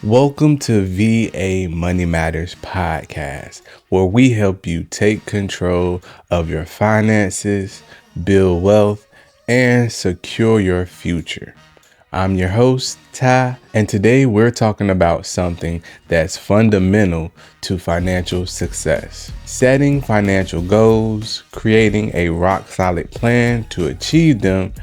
Welcome to VA Money Matters podcast, where we help you take control of your finances, build wealth, and secure your future. I'm your host, Ty, and today we're talking about something that's fundamental to financial success: setting financial goals, creating a rock-solid plan to achieve them,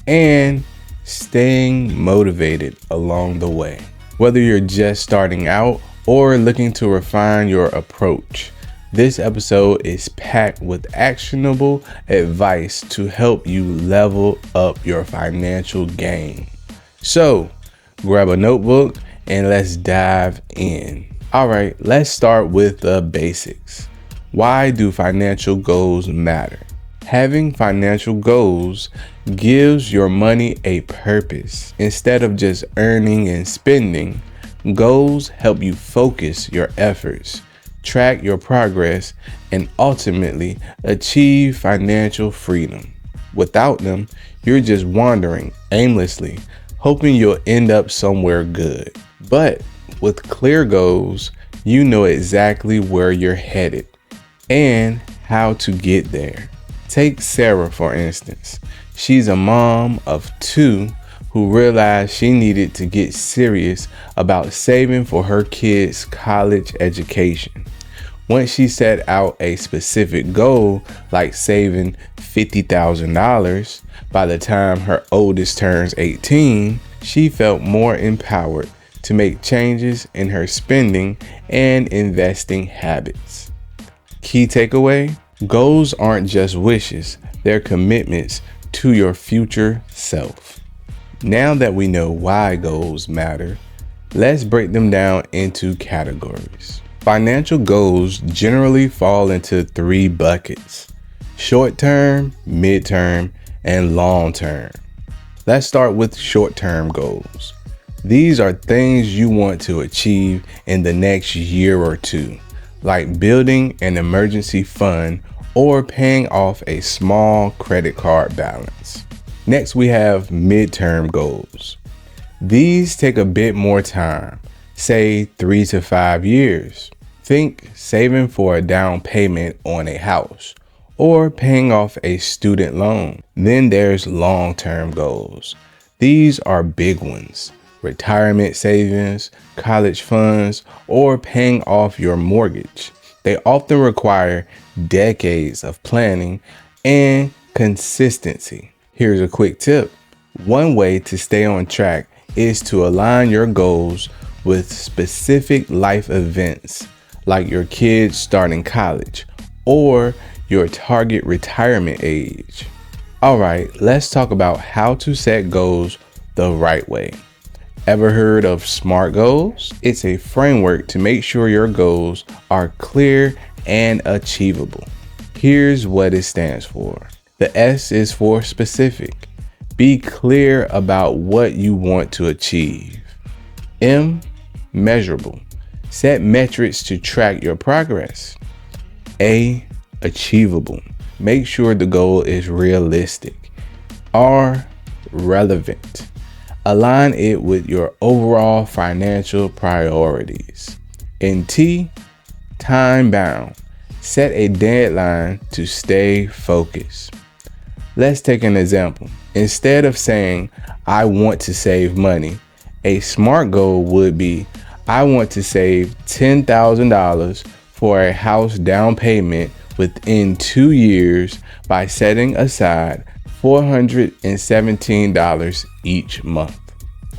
and staying motivated along the way. Whether you're just starting out or looking to refine your approach, this episode is packed with actionable advice to help you level up your financial game. So, grab a notebook and let's dive in. All right, let's start with the basics. Why do financial goals matter? Having financial goals gives your money a purpose. Instead of just earning and spending, goals help you focus your efforts, track your progress, and ultimately achieve financial freedom. Without them, you're just wandering aimlessly, hoping you'll end up somewhere good. But with clear goals, you know exactly where you're headed and how to get there. Take Sarah, for instance. She's a mom of two who realized she needed to get serious about saving for her kids' college education. Once she set out a specific goal, like saving $50,000 by the time her oldest turns 18, she felt more empowered to make changes in her spending and investing habits. Key takeaway: goals aren't just wishes, they're commitments to your future self. Now that we know why goals matter, let's break them down into categories. Financial goals generally fall into three buckets: short-term, mid-term, and long-term. Let's start with short-term goals. These are things you want to achieve in the next year or two, like building an emergency fund or paying off a small credit card balance. Next, we have midterm goals. These take a bit more time, say 3 to 5 years. Think saving for a down payment on a house or paying off a student loan. Then there's long-term goals. These are big ones: retirement savings, college funds, or paying off your mortgage. They often require decades of planning and consistency. Here's a quick tip. One way to stay on track is to align your goals with specific life events, like your kids starting college or your target retirement age. All right, let's talk about how to set goals the right way. Ever heard of SMART goals? It's a framework to make sure your goals are clear and achievable. Here's what it stands for. The S is for specific. Be clear about what you want to achieve. M, measurable. Set metrics to track your progress. A, achievable. Make sure the goal is realistic. R, relevant. Align it with your overall financial priorities. And T, time bound. Set a deadline to stay focused. Let's take an example. Instead of saying, "I want to save money," a SMART goal would be, "I want to save $10,000 for a house down payment within 2 years by setting aside $417 each month."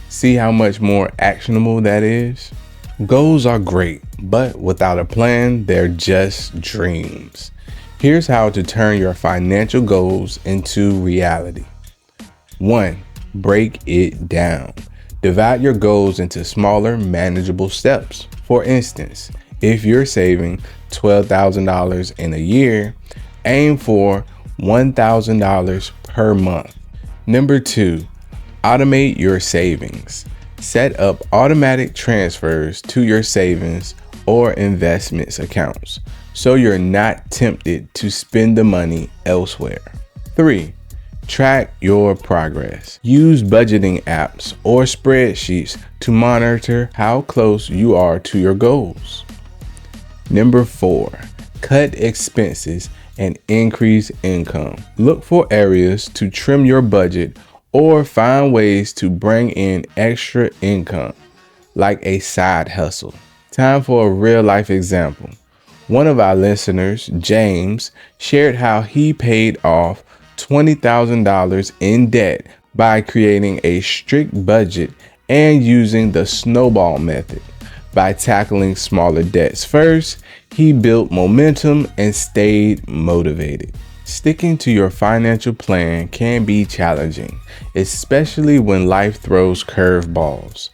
See how much more actionable that is? Goals are great, but without a plan, they're just dreams. Here's how to turn your financial goals into reality. 1. Break it down. Divide your goals into smaller, manageable steps. For instance, if you're saving $12,000 in a year, aim for $1,000 per month. Number 2, automate your savings. Set up automatic transfers to your savings or investments accounts so you're not tempted to spend the money elsewhere. 3, Track your progress. Use budgeting apps or spreadsheets to monitor how close you are to your goals. Number 4, cut expenses and increase income. Look for areas to trim your budget or find ways to bring in extra income, like a side hustle. Time for a real life example. One of our listeners, James, shared how he paid off $20,000 in debt by creating a strict budget and using the snowball method. By tackling smaller debts first, he built momentum and stayed motivated. Sticking to your financial plan can be challenging, especially when life throws curveballs.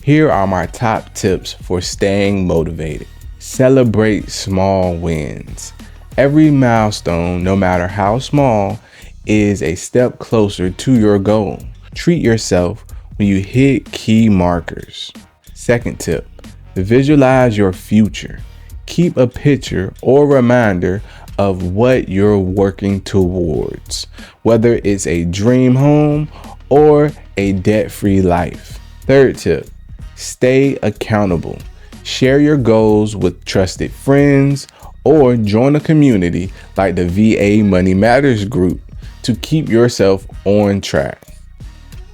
Here are my top tips for staying motivated. Celebrate small wins. Every milestone, no matter how small, is a step closer to your goal. Treat yourself when you hit key markers. Second tip, visualize your future. Keep a picture or reminder of what you're working towards, whether it's a dream home or a debt-free life. Third tip, stay accountable. Share your goals with trusted friends or join a community like the VA Money Matters group to keep yourself on track.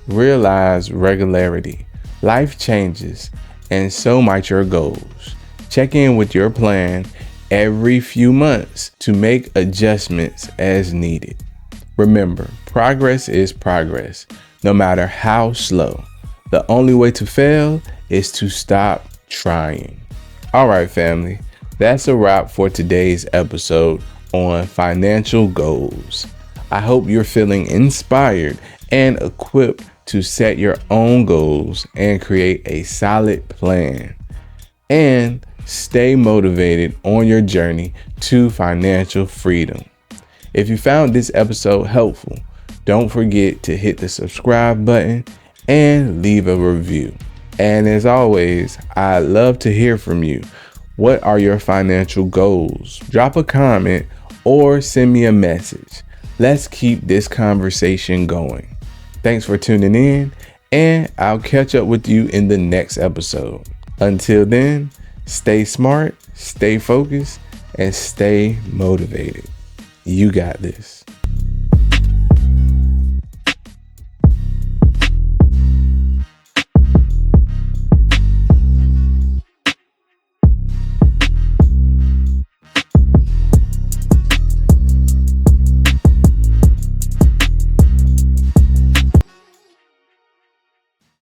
Realize regularity. Life changes, and so might your goals. Check in with your plan every few months to make adjustments as needed. Remember, progress is progress, no matter how slow. The only way to fail is to stop trying. All right, family, that's a wrap for today's episode on financial goals. I hope you're feeling inspired and equipped to set your own goals and create a solid plan. And stay motivated on your journey to financial freedom. If you found this episode helpful, don't forget to hit the subscribe button and leave a review. And as always, I'd love to hear from you. What are your financial goals? Drop a comment or send me a message. Let's keep this conversation going. Thanks for tuning in, and I'll catch up with you in the next episode. Until then, stay smart, stay focused, and stay motivated. You got this.